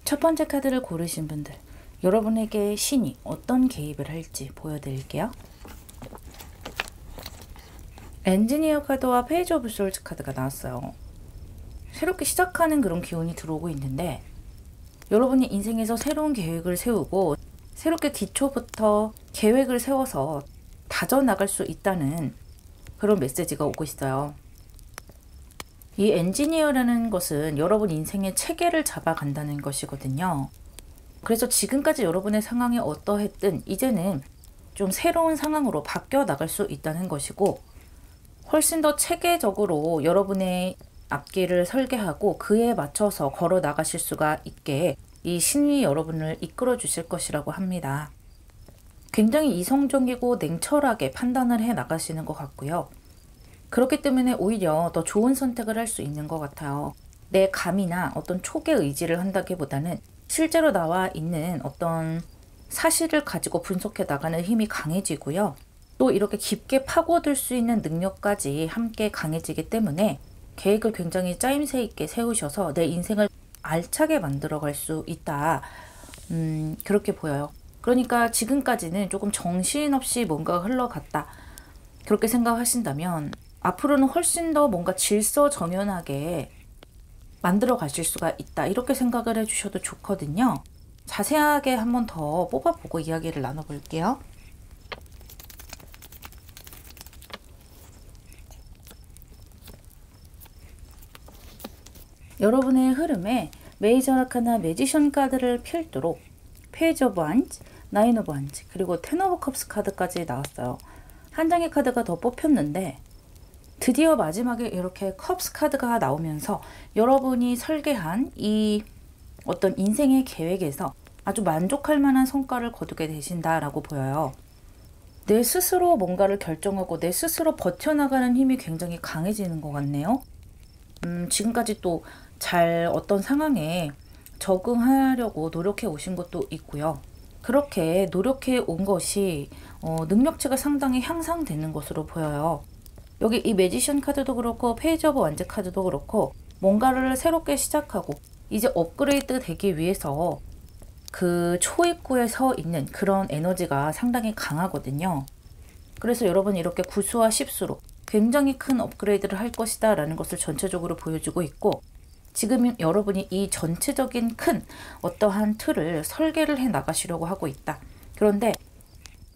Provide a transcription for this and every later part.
첫 번째 카드를 고르신 분들, 여러분에게 신이 어떤 개입을 할지 보여드릴게요. 엔지니어 카드와 페이지 오브 솔즈 카드가 나왔어요. 새롭게 시작하는 그런 기운이 들어오고 있는데, 여러분이 인생에서 새로운 계획을 세우고 새롭게 기초부터 계획을 세워서 다져나갈 수 있다는 그런 메시지가 오고 있어요. 이 엔지니어라는 것은 여러분 인생의 체계를 잡아간다는 것이거든요. 그래서 지금까지 여러분의 상황이 어떠했든 이제는 좀 새로운 상황으로 바뀌어 나갈 수 있다는 것이고, 훨씬 더 체계적으로 여러분의 앞길을 설계하고 그에 맞춰서 걸어 나가실 수가 있게 이 신이 여러분을 이끌어 주실 것이라고 합니다. 굉장히 이성적이고 냉철하게 판단을 해 나가시는 것 같고요. 그렇기 때문에 오히려 더 좋은 선택을 할 수 있는 것 같아요. 내 감이나 어떤 촉의 의지를 한다기보다는 실제로 나와 있는 어떤 사실을 가지고 분석해 나가는 힘이 강해지고요. 또 이렇게 깊게 파고들 수 있는 능력까지 함께 강해지기 때문에 계획을 굉장히 짜임새 있게 세우셔서 내 인생을 알차게 만들어 갈 수 있다. 그렇게 보여요. 그러니까 지금까지는 조금 정신없이 뭔가 흘러갔다. 그렇게 생각하신다면 앞으로는 훨씬 더 뭔가 질서정연하게 만들어 가실 수가 있다. 이렇게 생각을 해주셔도 좋거든요. 자세하게 한번 더 뽑아보고 이야기를 나눠볼게요. 여러분의 흐름에 메이저 아카나 매지션 카드를 필두로 페이지 오브 완즈, 나인 오브 완즈, 그리고 텐 오브 컵스 카드까지 나왔어요. 한 장의 카드가 더 뽑혔는데 드디어 마지막에 이렇게 컵스 카드가 나오면서 여러분이 설계한 이 어떤 인생의 계획에서 아주 만족할 만한 성과를 거두게 되신다라고 보여요. 내 스스로 뭔가를 결정하고 내 스스로 버텨나가는 힘이 굉장히 강해지는 것 같네요. 지금까지 또 잘 어떤 상황에 적응하려고 노력해 오신 것도 있고요. 그렇게 노력해 온 것이 능력치가 상당히 향상되는 것으로 보여요. 여기 이 매지션 카드도 그렇고 페이지 오브 완즈 카드도 그렇고 뭔가를 새롭게 시작하고 이제 업그레이드 되기 위해서 그 초입구에 서 있는 그런 에너지가 상당히 강하거든요. 그래서 여러분 이렇게 구수와 십수로 굉장히 큰 업그레이드를 할 것이다 라는 것을 전체적으로 보여주고 있고, 지금 여러분이 이 전체적인 큰 어떠한 틀을 설계를 해 나가시려고 하고 있다. 그런데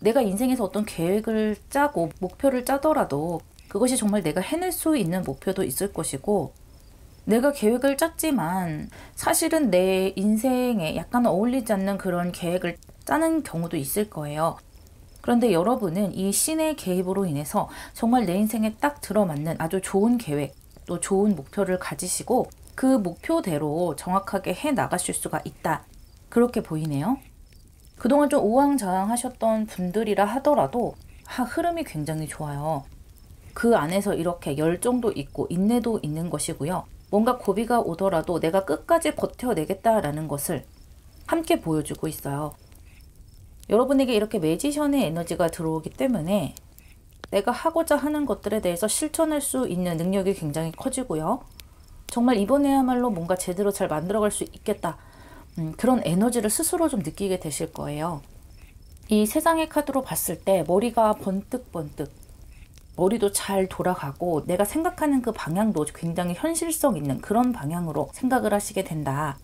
내가 인생에서 어떤 계획을 짜고 목표를 짜더라도 그것이 정말 내가 해낼 수 있는 목표도 있을 것이고, 내가 계획을 짰지만 사실은 내 인생에 약간 어울리지 않는 그런 계획을 짜는 경우도 있을 거예요. 그런데 여러분은 이 신의 개입으로 인해서 정말 내 인생에 딱 들어맞는 아주 좋은 계획, 또 좋은 목표를 가지시고 그 목표대로 정확하게 해 나가실 수가 있다. 그렇게 보이네요. 그동안 좀 우왕좌왕하셨던 분들이라 하더라도 흐름이 굉장히 좋아요. 그 안에서 이렇게 열정도 있고 인내도 있는 것이고요. 뭔가 고비가 오더라도 내가 끝까지 버텨내겠다라는 것을 함께 보여주고 있어요. 여러분에게 이렇게 매지션의 에너지가 들어오기 때문에 내가 하고자 하는 것들에 대해서 실천할 수 있는 능력이 굉장히 커지고요. 정말 이번에야말로 뭔가 제대로 잘 만들어갈 수 있겠다. 그런 에너지를 스스로 좀 느끼게 되실 거예요. 이 세상의 카드로 봤을 때 머리가 번뜩번뜩, 머리도 잘 돌아가고 내가 생각하는 그 방향도 굉장히 현실성 있는 그런 방향으로 생각을 하시게 된다.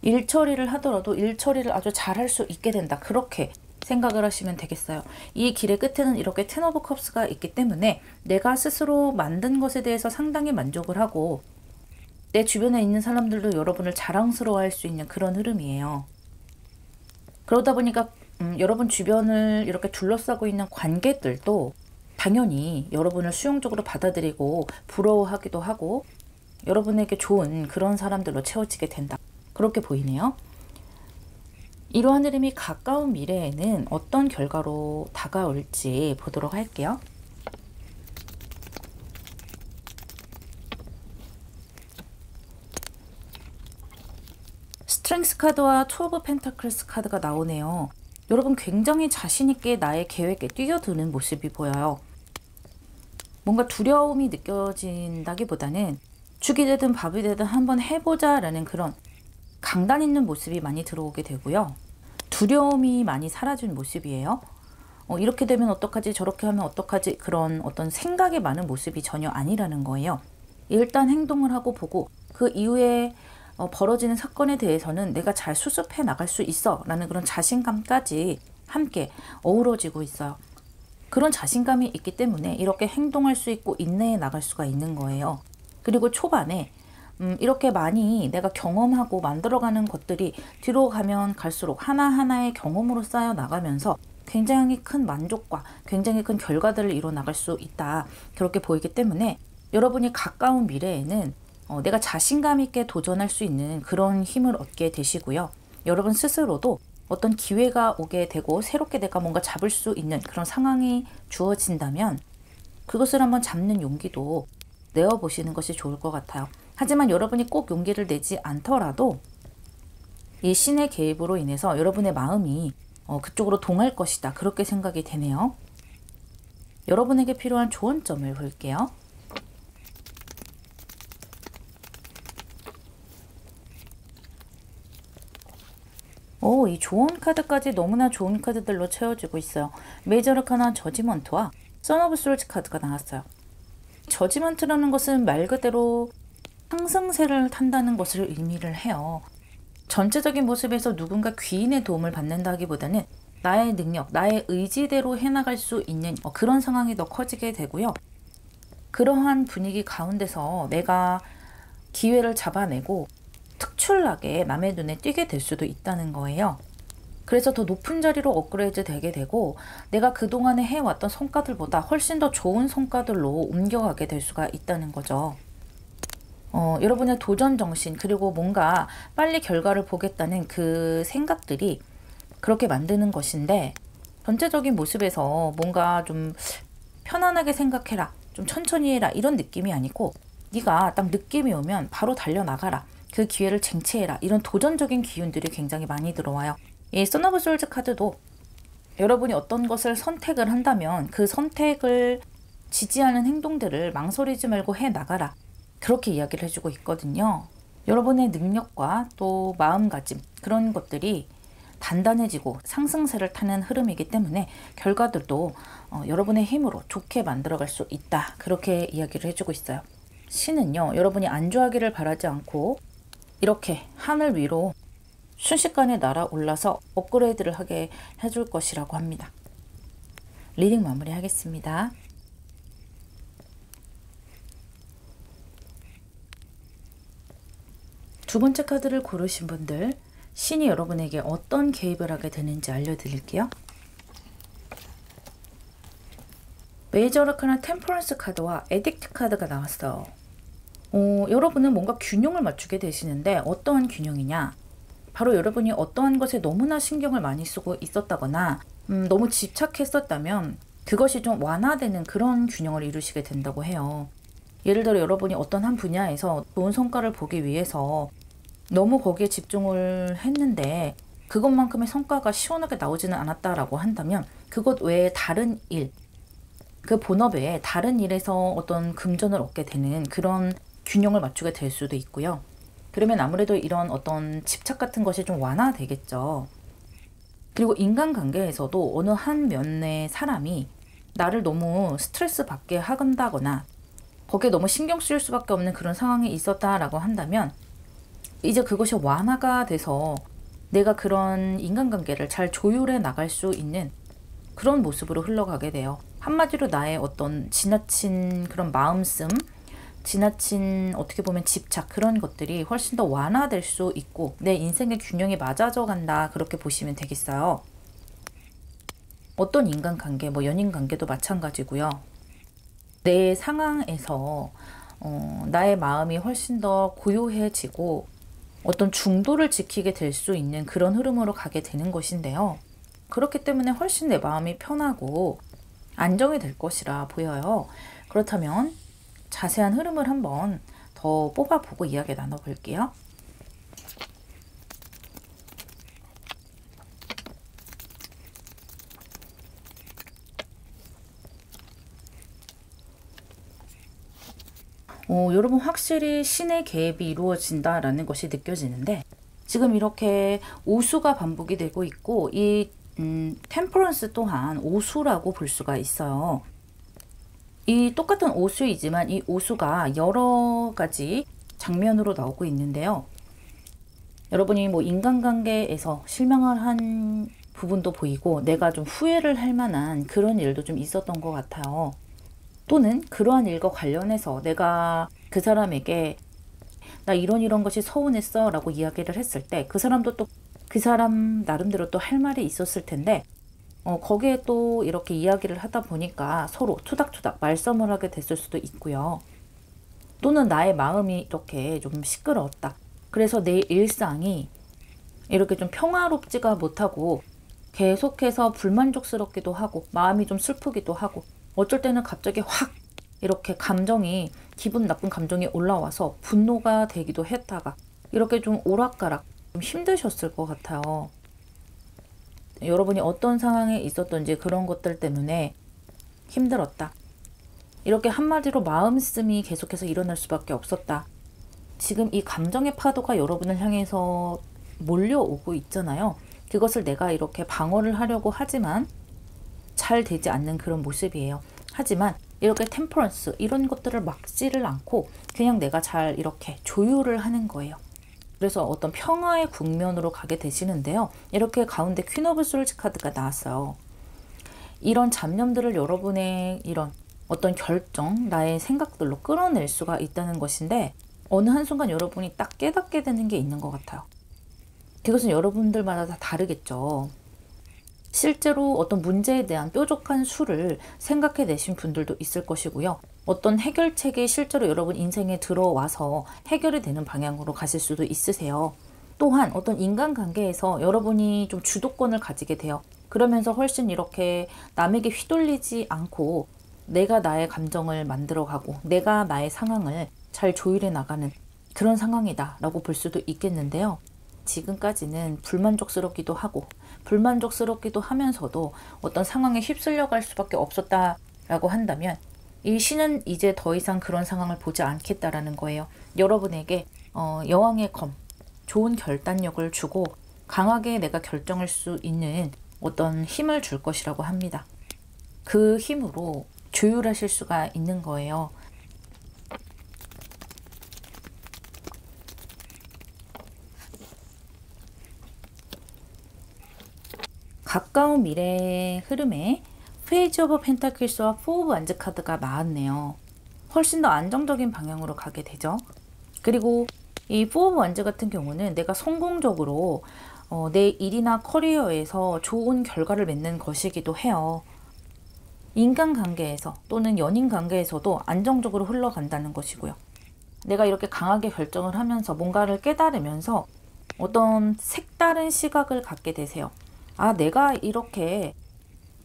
일 처리를 하더라도 일 처리를 아주 잘 할 수 있게 된다. 그렇게 생각을 하시면 되겠어요. 이 길의 끝에는 이렇게 텐 오브 컵스가 있기 때문에 내가 스스로 만든 것에 대해서 상당히 만족을 하고 내 주변에 있는 사람들도 여러분을 자랑스러워할 수 있는 그런 흐름이에요. 그러다 보니까 여러분 주변을 이렇게 둘러싸고 있는 관객들도 당연히 여러분을 수용적으로 받아들이고 부러워하기도 하고 여러분에게 좋은 그런 사람들로 채워지게 된다. 그렇게 보이네요. 이러한 흐름이 가까운 미래에는 어떤 결과로 다가올지 보도록 할게요. 스트렝스 카드와 투 오브 펜타클스 카드가 나오네요. 여러분 굉장히 자신있게 나의 계획에 뛰어드는 모습이 보여요. 뭔가 두려움이 느껴진다기보다는 죽이 되든 밥이 되든 한번 해보자 라는 그런 강단 있는 모습이 많이 들어오게 되고요. 두려움이 많이 사라진 모습이에요. 이렇게 되면 어떡하지 저렇게 하면 어떡하지 그런 어떤 생각이 많은 모습이 전혀 아니라는 거예요. 일단 행동을 하고 보고 그 이후에 벌어지는 사건에 대해서는 내가 잘 수습해 나갈 수 있어 라는 그런 자신감까지 함께 어우러지고 있어요. 그런 자신감이 있기 때문에 이렇게 행동할 수 있고 인내해 나갈 수가 있는 거예요. 그리고 초반에 이렇게 많이 내가 경험하고 만들어가는 것들이 뒤로 가면 갈수록 하나하나의 경험으로 쌓여 나가면서 굉장히 큰 만족과 굉장히 큰 결과들을 이뤄 나갈 수 있다. 그렇게 보이기 때문에 여러분이 가까운 미래에는 내가 자신감 있게 도전할 수 있는 그런 힘을 얻게 되시고요. 여러분 스스로도 어떤 기회가 오게 되고 새롭게 내가 뭔가 잡을 수 있는 그런 상황이 주어진다면 그것을 한번 잡는 용기도 내어보시는 것이 좋을 것 같아요. 하지만 여러분이 꼭 용기를 내지 않더라도 이 신의 개입으로 인해서 여러분의 마음이 그쪽으로 동할 것이다. 그렇게 생각이 되네요. 여러분에게 필요한 조언점을 볼게요. 이 조언 카드까지 너무나 좋은 카드들로 채워지고 있어요. 메이저 아카나 저지먼트와 선 오브 솔즈 카드가 나왔어요. 저지먼트라는 것은 말 그대로 상승세를 탄다는 것을 의미를 해요. 전체적인 모습에서 누군가 귀인의 도움을 받는다기보다는 나의 능력, 나의 의지대로 해나갈 수 있는 그런 상황이 더 커지게 되고요. 그러한 분위기 가운데서 내가 기회를 잡아내고 특출나게 남의 눈에 띄게 될 수도 있다는 거예요. 그래서 더 높은 자리로 업그레이드 되게 되고 내가 그동안에 해왔던 성과들보다 훨씬 더 좋은 성과들로 옮겨가게 될 수가 있다는 거죠. 여러분의 도전 정신 그리고 뭔가 빨리 결과를 보겠다는 그 생각들이 그렇게 만드는 것인데 전체적인 모습에서 뭔가 좀 편안하게 생각해라, 좀 천천히 해라 이런 느낌이 아니고 네가 딱 느낌이 오면 바로 달려나가라, 그 기회를 쟁취해라 이런 도전적인 기운들이 굉장히 많이 들어와요. 이 선 오브 솔즈 카드도 여러분이 어떤 것을 선택을 한다면 그 선택을 지지하는 행동들을 망설이지 말고 해나가라 그렇게 이야기를 해주고 있거든요. 여러분의 능력과 또 마음가짐 그런 것들이 단단해지고 상승세를 타는 흐름이기 때문에 결과들도 여러분의 힘으로 좋게 만들어갈 수 있다 그렇게 이야기를 해주고 있어요. 신은요 여러분이 안주하기를 바라지 않고 이렇게 하늘 위로 순식간에 날아올라서 업그레이드를 하게 해줄 것이라고 합니다. 리딩 마무리하겠습니다. 두 번째 카드를 고르신 분들 신이 여러분에게 어떤 개입을 하게 되는지 알려드릴게요. 메이저 아카나 템퍼런스 카드와 에딕트 카드가 나왔어요. 여러분은 뭔가 균형을 맞추게 되시는데 어떠한 균형이냐? 바로 여러분이 어떠한 것에 너무나 신경을 많이 쓰고 있었다거나 너무 집착했었다면 그것이 좀 완화되는 그런 균형을 이루시게 된다고 해요. 예를 들어 여러분이 어떤 한 분야에서 좋은 성과를 보기 위해서 너무 거기에 집중을 했는데 그것만큼의 성과가 시원하게 나오지는 않았다라고 한다면 그것 외에 다른 일, 그 본업 외에 다른 일에서 어떤 금전을 얻게 되는 그런 균형을 맞추게 될 수도 있고요. 그러면 아무래도 이런 어떤 집착 같은 것이 좀 완화되겠죠. 그리고 인간관계에서도 어느 한 면의 사람이 나를 너무 스트레스 받게 한다거나 거기에 너무 신경 쓰일 수밖에 없는 그런 상황이 있었다라고 한다면 이제 그것이 완화가 돼서 내가 그런 인간관계를 잘 조율해 나갈 수 있는 그런 모습으로 흘러가게 돼요. 한마디로 나의 어떤 지나친 그런 마음씀, 지나친 어떻게 보면 집착, 그런 것들이 훨씬 더 완화될 수 있고 내 인생의 균형이 맞아져 간다, 그렇게 보시면 되겠어요. 어떤 인간관계, 뭐 연인관계도 마찬가지고요. 내 상황에서 나의 마음이 훨씬 더 고요해지고 어떤 중도를 지키게 될 수 있는 그런 흐름으로 가게 되는 것인데요. 그렇기 때문에 훨씬 내 마음이 편하고 안정이 될 것이라 보여요. 그렇다면 자세한 흐름을 한번 더 뽑아보고 이야기 나눠볼게요. 여러분 확실히 신의 계획이 이루어진다라는 것이 느껴지는데 지금 이렇게 오수가 반복이 되고 있고 이 템퍼런스 또한 오수라고 볼 수가 있어요. 이 똑같은 오수이지만 이 오수가 여러 가지 장면으로 나오고 있는데요. 여러분이 뭐 인간관계에서 실망을 한 부분도 보이고 내가 좀 후회를 할 만한 그런 일도 좀 있었던 것 같아요. 또는 그러한 일과 관련해서 내가 그 사람에게 나 이런 것이 서운했어 라고 이야기를 했을 때 그 사람도 또 그 사람 나름대로 또 할 말이 있었을 텐데 거기에 또 이렇게 이야기를 하다 보니까 서로 투닥투닥 말싸움을 하게 됐을 수도 있고요. 또는 나의 마음이 이렇게 좀 시끄러웠다. 그래서 내 일상이 이렇게 좀 평화롭지가 못하고 계속해서 불만족스럽기도 하고 마음이 좀 슬프기도 하고 어쩔 때는 갑자기 확 이렇게 감정이 기분 나쁜 감정이 올라와서 분노가 되기도 했다가 이렇게 좀 오락가락 좀 힘드셨을 것 같아요. 여러분이 어떤 상황에 있었던지 그런 것들 때문에 힘들었다. 이렇게 한마디로 마음씀이 계속해서 일어날 수밖에 없었다. 지금 이 감정의 파도가 여러분을 향해서 몰려오고 있잖아요. 그것을 내가 이렇게 방어를 하려고 하지만 잘 되지 않는 그런 모습이에요. 하지만 이렇게 템퍼런스 이런 것들을 막지를 않고 그냥 내가 잘 이렇게 조율을 하는 거예요. 그래서 어떤 평화의 국면으로 가게 되시는데요. 이렇게 가운데 퀸 오브 솔즈 카드가 나왔어요. 이런 잡념들을 여러분의 이런 어떤 결정, 나의 생각들로 끌어낼 수가 있다는 것인데 어느 한순간 여러분이 딱 깨닫게 되는 게 있는 것 같아요. 그것은 여러분들마다 다 다르겠죠. 실제로 어떤 문제에 대한 뾰족한 수를 생각해 내신 분들도 있을 것이고요. 어떤 해결책이 실제로 여러분 인생에 들어와서 해결이 되는 방향으로 가실 수도 있으세요. 또한 어떤 인간관계에서 여러분이 좀 주도권을 가지게 돼요. 그러면서 훨씬 이렇게 남에게 휘둘리지 않고 내가 나의 감정을 만들어가고 내가 나의 상황을 잘 조율해 나가는 그런 상황이다 라고 볼 수도 있겠는데요. 지금까지는 불만족스럽기도 하고 불만족스럽기도 하면서도 어떤 상황에 휩쓸려 갈 수밖에 없었다라고 한다면 이 신은 이제 더 이상 그런 상황을 보지 않겠다라는 거예요. 여러분에게 여왕의 검, 좋은 결단력을 주고 강하게 내가 결정할 수 있는 어떤 힘을 줄 것이라고 합니다. 그 힘으로 조율하실 수가 있는 거예요. 가까운 미래의 흐름에 페이지 오브 펜타클스와 포 오브 완즈 카드가 나왔네요. 훨씬 더 안정적인 방향으로 가게 되죠. 그리고 이 포 오브 완즈 같은 경우는 내가 성공적으로 내 일이나 커리어에서 좋은 결과를 맺는 것이기도 해요. 인간관계에서 또는 연인관계에서도 안정적으로 흘러간다는 것이고요. 내가 이렇게 강하게 결정을 하면서 뭔가를 깨달으면서 어떤 색다른 시각을 갖게 되세요. 아, 내가 이렇게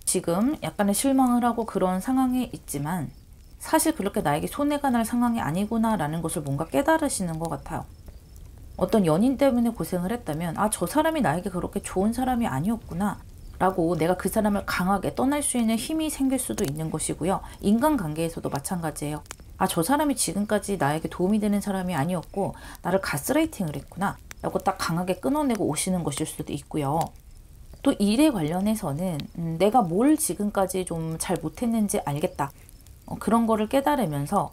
지금 약간의 실망을 하고 그런 상황에 있지만 사실 그렇게 나에게 손해가 날 상황이 아니구나 라는 것을 뭔가 깨달으시는 것 같아요. 어떤 연인 때문에 고생을 했다면 아, 저 사람이 나에게 그렇게 좋은 사람이 아니었구나 라고 내가 그 사람을 강하게 떠날 수 있는 힘이 생길 수도 있는 것이고요. 인간관계에서도 마찬가지예요. 아, 저 사람이 지금까지 나에게 도움이 되는 사람이 아니었고 나를 가스라이팅을 했구나 라고 딱 강하게 끊어내고 오시는 것일 수도 있고요. 또 일에 관련해서는 내가 뭘 지금까지 좀 잘 못했는지 알겠다. 그런 거를 깨달으면서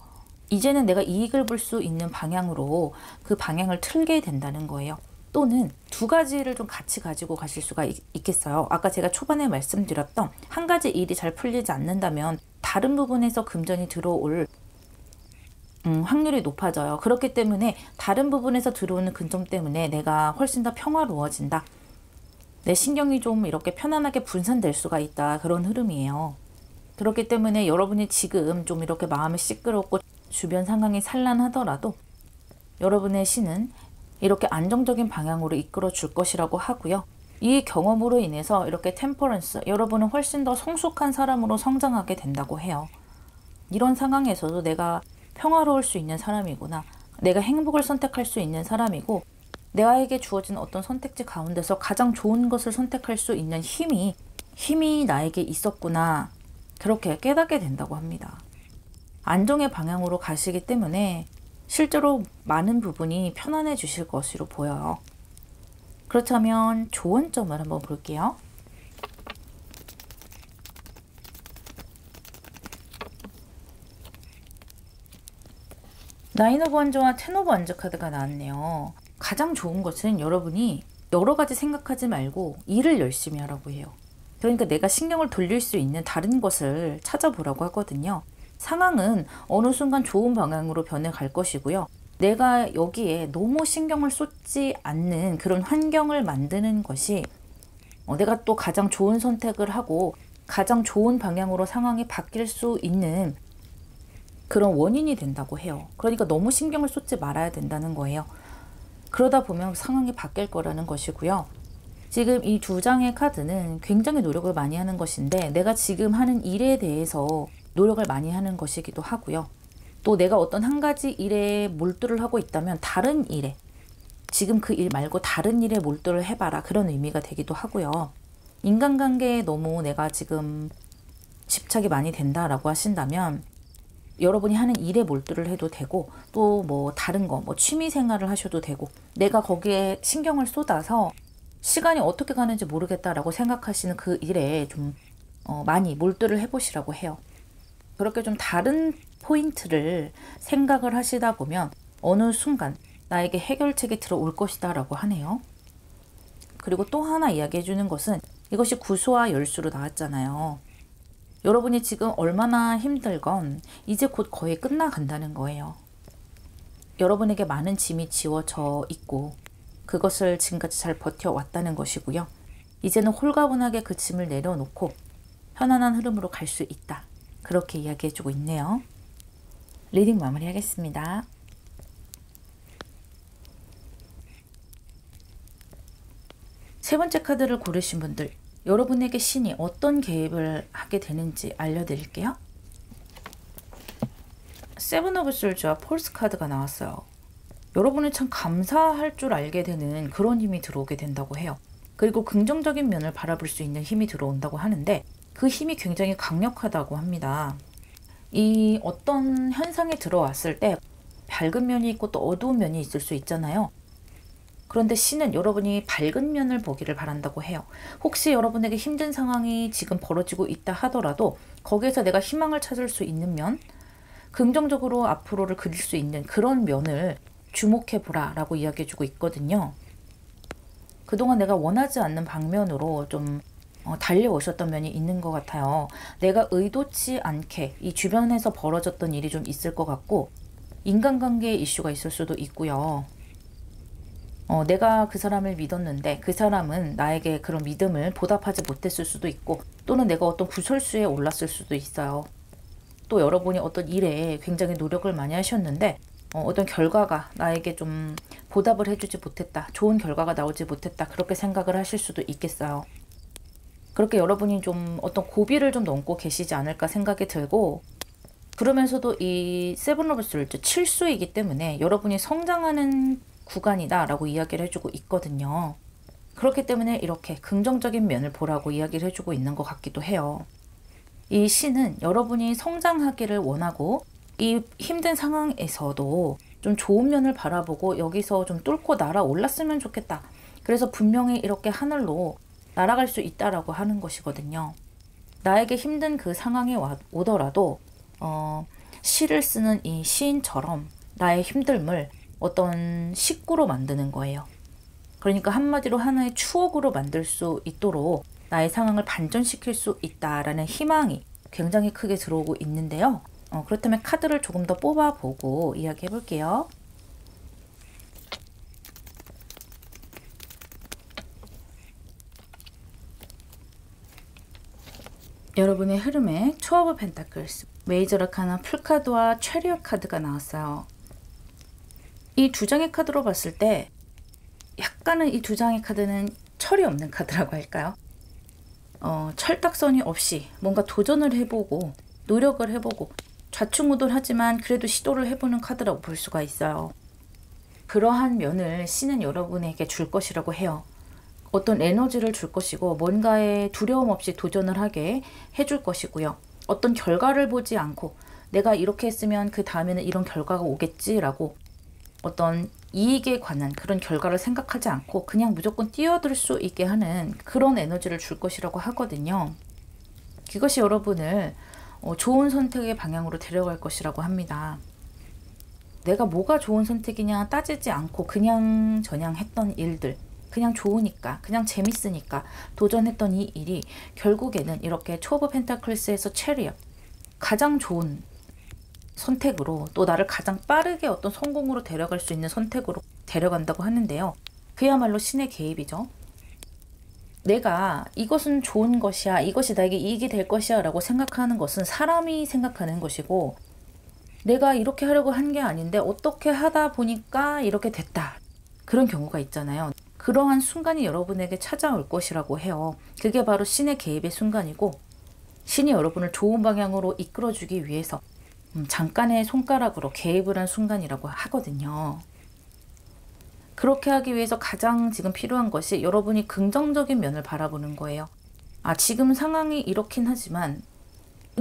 이제는 내가 이익을 볼 수 있는 방향으로 그 방향을 틀게 된다는 거예요. 또는 두 가지를 좀 같이 가지고 가실 수가 있겠어요. 아까 제가 초반에 말씀드렸던 한 가지 일이 잘 풀리지 않는다면 다른 부분에서 금전이 들어올 확률이 높아져요. 그렇기 때문에 다른 부분에서 들어오는 금전 때문에 내가 훨씬 더 평화로워진다. 내 신경이 좀 이렇게 편안하게 분산될 수가 있다. 그런 흐름이에요. 그렇기 때문에 여러분이 지금 좀 이렇게 마음이 시끄럽고 주변 상황이 산란하더라도 여러분의 신은 이렇게 안정적인 방향으로 이끌어 줄 것이라고 하고요. 이 경험으로 인해서 이렇게 템퍼런스, 여러분은 훨씬 더 성숙한 사람으로 성장하게 된다고 해요. 이런 상황에서도 내가 평화로울 수 있는 사람이구나. 내가 행복을 선택할 수 있는 사람이고 나에게 주어진 어떤 선택지 가운데서 가장 좋은 것을 선택할 수 있는 힘이 나에게 있었구나. 그렇게 깨닫게 된다고 합니다. 안정의 방향으로 가시기 때문에 실제로 많은 부분이 편안해지실 것으로 보여요. 그렇다면 좋은 점을 한번 볼게요. 나인 오브 원즈와 텐 오브 원즈 카드가 나왔네요. 가장 좋은 것은 여러분이 여러 가지 생각하지 말고 일을 열심히 하라고 해요. 그러니까 내가 신경을 돌릴 수 있는 다른 것을 찾아보라고 하거든요. 상황은 어느 순간 좋은 방향으로 변해갈 것이고요. 내가 여기에 너무 신경을 쏟지 않는 그런 환경을 만드는 것이 내가 또 가장 좋은 선택을 하고 가장 좋은 방향으로 상황이 바뀔 수 있는 그런 원인이 된다고 해요. 그러니까 너무 신경을 쏟지 말아야 된다는 거예요. 그러다 보면 상황이 바뀔 거라는 것이고요. 지금 이 두 장의 카드는 굉장히 노력을 많이 하는 것인데 내가 지금 하는 일에 대해서 노력을 많이 하는 것이기도 하고요. 또 내가 어떤 한 가지 일에 몰두를 하고 있다면 다른 일에 지금 그 일 말고 다른 일에 몰두를 해봐라. 그런 의미가 되기도 하고요. 인간관계에 너무 내가 지금 집착이 많이 된다라고 하신다면 여러분이 하는 일에 몰두를 해도 되고 또 뭐 다른 거 뭐 취미 생활을 하셔도 되고 내가 거기에 신경을 쏟아서 시간이 어떻게 가는지 모르겠다라고 생각하시는 그 일에 좀 많이 몰두를 해보시라고 해요. 그렇게 좀 다른 포인트를 생각을 하시다 보면 어느 순간 나에게 해결책이 들어올 것이다 라고 하네요. 그리고 또 하나 이야기해 주는 것은 이것이 구수와 열수로 나왔잖아요. 여러분이 지금 얼마나 힘들건 이제 곧 거의 끝나간다는 거예요. 여러분에게 많은 짐이 지워져 있고 그것을 지금까지 잘 버텨왔다는 것이고요. 이제는 홀가분하게 그 짐을 내려놓고 편안한 흐름으로 갈 수 있다. 그렇게 이야기해주고 있네요. 리딩 마무리하겠습니다. 세 번째 카드를 고르신 분들, 여러분에게 신이 어떤 개입을 하게 되는지 알려드릴게요. 세븐 오브 솔즈와 폴스 카드가 나왔어요. 여러분은 참 감사할 줄 알게 되는 그런 힘이 들어오게 된다고 해요. 그리고 긍정적인 면을 바라볼 수 있는 힘이 들어온다고 하는데 그 힘이 굉장히 강력하다고 합니다. 이 어떤 현상이 들어왔을 때 밝은 면이 있고 또 어두운 면이 있을 수 있잖아요. 그런데 신은 여러분이 밝은 면을 보기를 바란다고 해요. 혹시 여러분에게 힘든 상황이 지금 벌어지고 있다 하더라도 거기에서 내가 희망을 찾을 수 있는 면, 긍정적으로 앞으로를 그릴 수 있는 그런 면을 주목해보라 라고 이야기해주고 있거든요. 그동안 내가 원하지 않는 방면으로 좀 달려오셨던 면이 있는 것 같아요. 내가 의도치 않게 이 주변에서 벌어졌던 일이 좀 있을 것 같고 인간관계의 이슈가 있을 수도 있고요. 내가 그 사람을 믿었는데 그 사람은 나에게 그런 믿음을 보답하지 못했을 수도 있고 또는 내가 어떤 구설수에 올랐을 수도 있어요. 또 여러분이 어떤 일에 굉장히 노력을 많이 하셨는데 어떤 결과가 나에게 좀 보답을 해주지 못했다. 좋은 결과가 나오지 못했다. 그렇게 생각을 하실 수도 있겠어요. 그렇게 여러분이 좀 어떤 고비를 좀 넘고 계시지 않을까 생각이 들고 그러면서도 이 세븐 오브 솔즈 7수이기 때문에 여러분이 성장하는 구간이다 라고 이야기를 해주고 있거든요. 그렇기 때문에 이렇게 긍정적인 면을 보라고 이야기를 해주고 있는 것 같기도 해요. 이 신은 여러분이 성장하기를 원하고 이 힘든 상황에서도 좀 좋은 면을 바라보고 여기서 좀 뚫고 날아올랐으면 좋겠다. 그래서 분명히 이렇게 하늘로 날아갈 수 있다라고 하는 것이거든요. 나에게 힘든 그 상황이 오더라도 시를 쓰는 이 시인처럼 나의 힘듦을 어떤 식구로 만드는 거예요. 그러니까 한마디로 하나의 추억으로 만들 수 있도록 나의 상황을 반전시킬 수 있다라는 희망이 굉장히 크게 들어오고 있는데요. 그렇다면 카드를 조금 더 뽑아보고 이야기해 볼게요. 여러분의 흐름에 투 오브 펜타클스, 메이저 아카나 풀카드와 체리엇 카드가 나왔어요. 이 두 장의 카드로 봤을 때 약간은 이 두 장의 카드는 철이 없는 카드라고 할까요? 철딱선이 없이 뭔가 도전을 해보고 노력을 해보고 좌충우돌하지만 그래도 시도를 해보는 카드라고 볼 수가 있어요. 그러한 면을 신은 여러분에게 줄 것이라고 해요. 어떤 에너지를 줄 것이고 뭔가에 두려움 없이 도전을 하게 해줄 것이고요. 어떤 결과를 보지 않고 내가 이렇게 했으면 그 다음에는 이런 결과가 오겠지라고 어떤 이익에 관한 그런 결과를 생각하지 않고 그냥 무조건 뛰어들 수 있게 하는 그런 에너지를 줄 것이라고 하거든요. 그것이 여러분을 좋은 선택의 방향으로 데려갈 것이라고 합니다. 내가 뭐가 좋은 선택이냐 따지지 않고 그냥 저냥 했던 일들, 그냥 좋으니까, 그냥 재밌으니까 도전했던 이 일이 결국에는 이렇게 투 오브 펜타클스에서 체리엇, 가장 좋은 선택으로 또 나를 가장 빠르게 어떤 성공으로 데려갈 수 있는 선택으로 데려간다고 하는데요. 그야말로 신의 개입이죠. 내가 이것은 좋은 것이야, 이것이 나에게 이익이 될 것이야 라고 생각하는 것은 사람이 생각하는 것이고, 내가 이렇게 하려고 한 게 아닌데 어떻게 하다 보니까 이렇게 됐다, 그런 경우가 있잖아요. 그러한 순간이 여러분에게 찾아올 것이라고 해요. 그게 바로 신의 개입의 순간이고, 신이 여러분을 좋은 방향으로 이끌어주기 위해서 잠깐의 손가락으로 개입을 한 순간이라고 하거든요. 그렇게 하기 위해서 가장 지금 필요한 것이 여러분이 긍정적인 면을 바라보는 거예요. 지금 상황이 이렇긴 하지만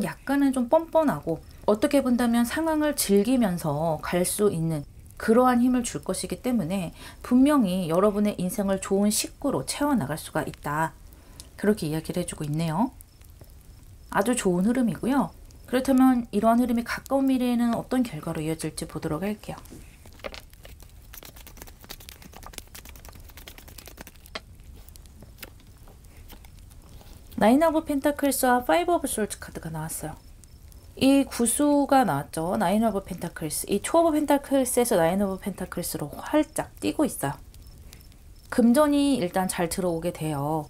약간은 좀 뻔뻔하고 어떻게 본다면 상황을 즐기면서 갈 수 있는 그러한 힘을 줄 것이기 때문에 분명히 여러분의 인생을 좋은 식구로 채워나갈 수가 있다. 그렇게 이야기를 해주고 있네요. 아주 좋은 흐름이고요. 그렇다면 이러한 흐름이 가까운 미래에는 어떤 결과로 이어질지 보도록 할게요. 나인 오브 펜타클스와 파이브 오브 솔트 카드가 나왔어요. 이 구수가 나왔죠. 나인 오브 펜타클스. 이 투 오브 펜타클스에서 나인 오브 펜타클스로 활짝 뛰고 있어요. 금전이 일단 잘 들어오게 돼요.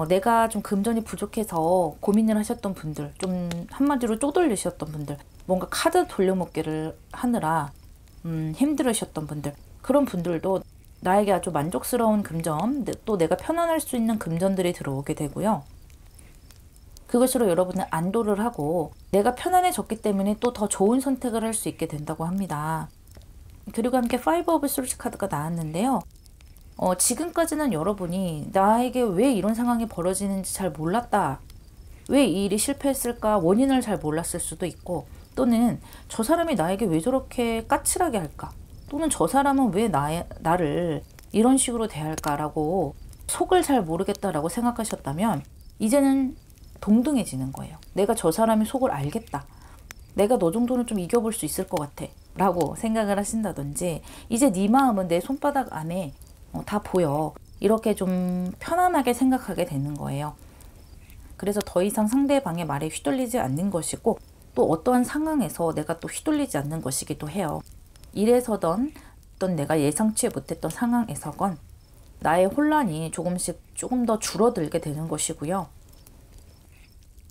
내가 좀 금전이 부족해서 고민을 하셨던 분들, 좀 한마디로 쪼들리셨던 분들, 뭔가 카드 돌려먹기를 하느라 힘들으셨던 분들, 그런 분들도 나에게 아주 만족스러운 금전, 또 내가 편안할 수 있는 금전들이 들어오게 되고요. 그것으로 여러분은 안도를 하고 내가 편안해졌기 때문에 또 더 좋은 선택을 할 수 있게 된다고 합니다. 그리고 함께 파이브 오브 솔트 카드가 나왔는데요. 지금까지는 여러분이 나에게 왜 이런 상황이 벌어지는지 잘 몰랐다, 왜 이 일이 실패했을까 원인을 잘 몰랐을 수도 있고, 또는 저 사람이 나에게 왜 저렇게 까칠하게 할까, 또는 저 사람은 왜 나를 이런 식으로 대할까라고 속을 잘 모르겠다라고 생각하셨다면 이제는 동등해지는 거예요. 내가 저 사람의 속을 알겠다, 내가 너 정도는 좀 이겨볼 수 있을 것 같아 라고 생각을 하신다든지, 이제 네 마음은 내 손바닥 안에 다 보여, 이렇게 좀 편안하게 생각하게 되는 거예요. 그래서 더 이상 상대방의 말에 휘둘리지 않는 것이고, 또 어떠한 상황에서 내가 또 휘둘리지 않는 것이기도 해요. 일에서든 어떤 내가 예상치 못했던 상황에서건 나의 혼란이 조금 더 줄어들게 되는 것이고요.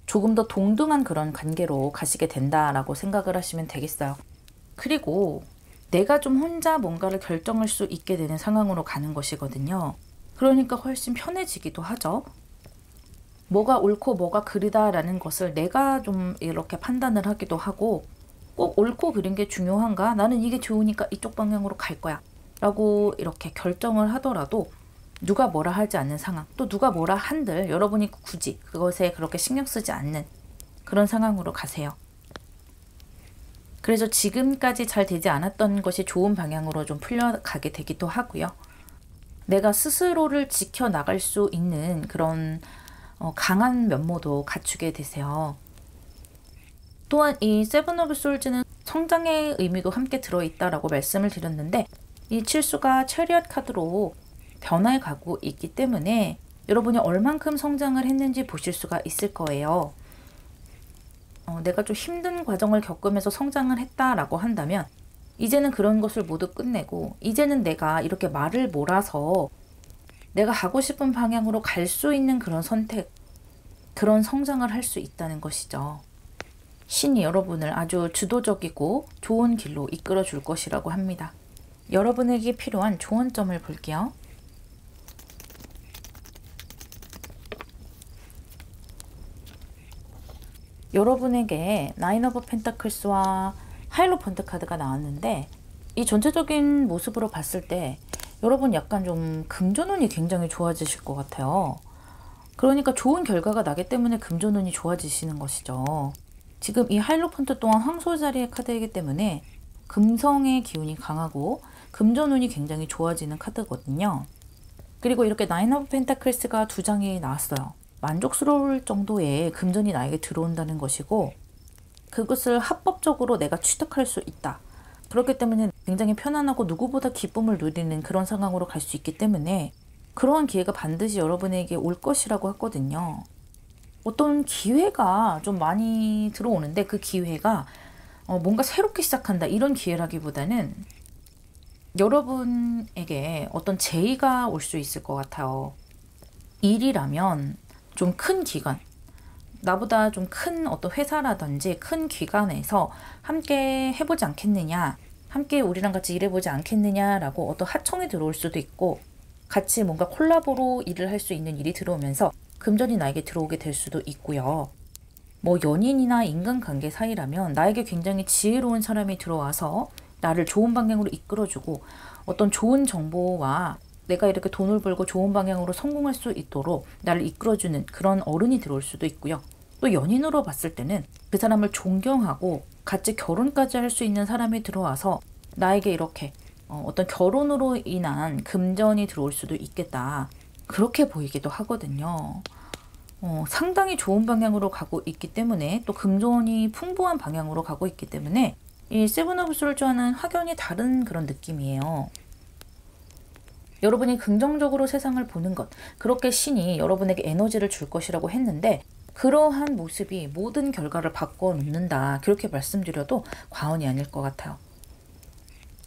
조금 더 동등한 그런 관계로 가시게 된다라고 생각을 하시면 되겠어요. 그리고 내가 좀 혼자 뭔가를 결정할 수 있게 되는 상황으로 가는 것이거든요. 그러니까 훨씬 편해지기도 하죠. 뭐가 옳고 뭐가 그르다라는 것을 내가 좀 이렇게 판단을 하기도 하고, 꼭 옳고 그른 게 중요한가? 나는 이게 좋으니까 이쪽 방향으로 갈 거야 라고 이렇게 결정을 하더라도 누가 뭐라 하지 않는 상황, 또 누가 뭐라 한들 여러분이 굳이 그것에 그렇게 신경 쓰지 않는 그런 상황으로 가세요. 그래서 지금까지 잘 되지 않았던 것이 좋은 방향으로 좀 풀려가게 되기도 하고요. 내가 스스로를 지켜나갈 수 있는 그런 강한 면모도 갖추게 되세요. 또한 이 세븐 오브 솔즈는 성장의 의미도 함께 들어있다라고 말씀을 드렸는데, 이 칠수가 체리엇 카드로 변화해 가고 있기 때문에 여러분이 얼만큼 성장을 했는지 보실 수가 있을 거예요. 내가 좀 힘든 과정을 겪으면서 성장을 했다라고 한다면 이제는 그런 것을 모두 끝내고 이제는 내가 이렇게 말을 몰아서 내가 가고 싶은 방향으로 갈 수 있는 그런 선택, 그런 성장을 할 수 있다는 것이죠. 신이 여러분을 아주 주도적이고 좋은 길로 이끌어 줄 것이라고 합니다. 여러분에게 필요한 조언점을 볼게요. 여러분에게 나인 오브 펜타클스와 하이로펀트 카드가 나왔는데 이 전체적인 모습으로 봤을 때 여러분 약간 좀 금전운이 굉장히 좋아지실 것 같아요. 그러니까 좋은 결과가 나기 때문에 금전운이 좋아지시는 것이죠. 지금 이 하이로펀트 또한 황소 자리의 카드이기 때문에 금성의 기운이 강하고 금전운이 굉장히 좋아지는 카드거든요. 그리고 이렇게 나인 오브 펜타클스가 2장이 나왔어요. 만족스러울 정도의 금전이 나에게 들어온다는 것이고 그것을 합법적으로 내가 취득할 수 있다. 그렇기 때문에 굉장히 편안하고 누구보다 기쁨을 누리는 그런 상황으로 갈 수 있기 때문에 그러한 기회가 반드시 여러분에게 올 것이라고 하거든요. 어떤 기회가 좀 많이 들어오는데 그 기회가 뭔가 새롭게 시작한다 이런 기회라기보다는 여러분에게 어떤 제의가 올 수 있을 것 같아요. 일이라면 좀 큰 기관, 나보다 좀 큰 어떤 회사라든지 큰 기관에서 함께 해보지 않겠느냐, 함께 우리랑 같이 일해보지 않겠느냐라고 어떤 하청이 들어올 수도 있고 같이 뭔가 콜라보로 일을 할 수 있는 일이 들어오면서 금전이 나에게 들어오게 될 수도 있고요. 뭐 연인이나 인간관계 사이라면 나에게 굉장히 지혜로운 사람이 들어와서 나를 좋은 방향으로 이끌어주고 어떤 좋은 정보와 내가 이렇게 돈을 벌고 좋은 방향으로 성공할 수 있도록 나를 이끌어주는 그런 어른이 들어올 수도 있고요. 또 연인으로 봤을 때는 그 사람을 존경하고 같이 결혼까지 할 수 있는 사람이 들어와서 나에게 이렇게 어떤 결혼으로 인한 금전이 들어올 수도 있겠다. 그렇게 보이기도 하거든요. 상당히 좋은 방향으로 가고 있기 때문에 또 금전이 풍부한 방향으로 가고 있기 때문에 이 세븐 오브 솔저와는 확연히 다른 그런 느낌이에요. 여러분이 긍정적으로 세상을 보는 것, 그렇게 신이 여러분에게 에너지를 줄 것이라고 했는데 그러한 모습이 모든 결과를 바꿔놓는다. 그렇게 말씀드려도 과언이 아닐 것 같아요.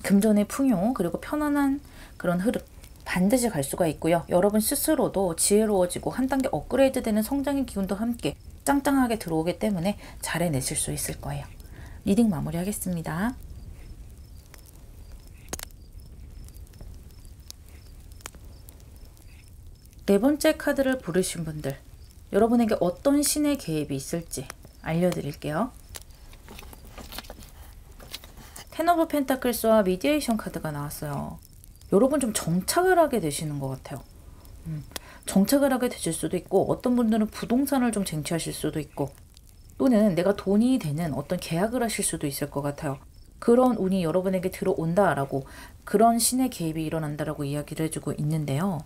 금전의 풍요 그리고 편안한 그런 흐름 반드시 갈 수가 있고요. 여러분 스스로도 지혜로워지고 한 단계 업그레이드 되는 성장의 기운도 함께 짱짱하게 들어오기 때문에 잘 해내실 수 있을 거예요. 리딩 마무리하겠습니다. 네 번째 카드를 고르신 분들, 여러분에게 어떤 신의 개입이 있을지 알려드릴게요. 텐 오브 펜타클스와 미디에이션 카드가 나왔어요. 여러분 좀 정착을 하게 되시는 것 같아요. 정착을 하게 되실 수도 있고 어떤 분들은 부동산을 좀 쟁취하실 수도 있고 또는 내가 돈이 되는 어떤 계약을 하실 수도 있을 것 같아요. 그런 운이 여러분에게 들어온다라고 그런 신의 개입이 일어난다라고 이야기를 해주고 있는데요.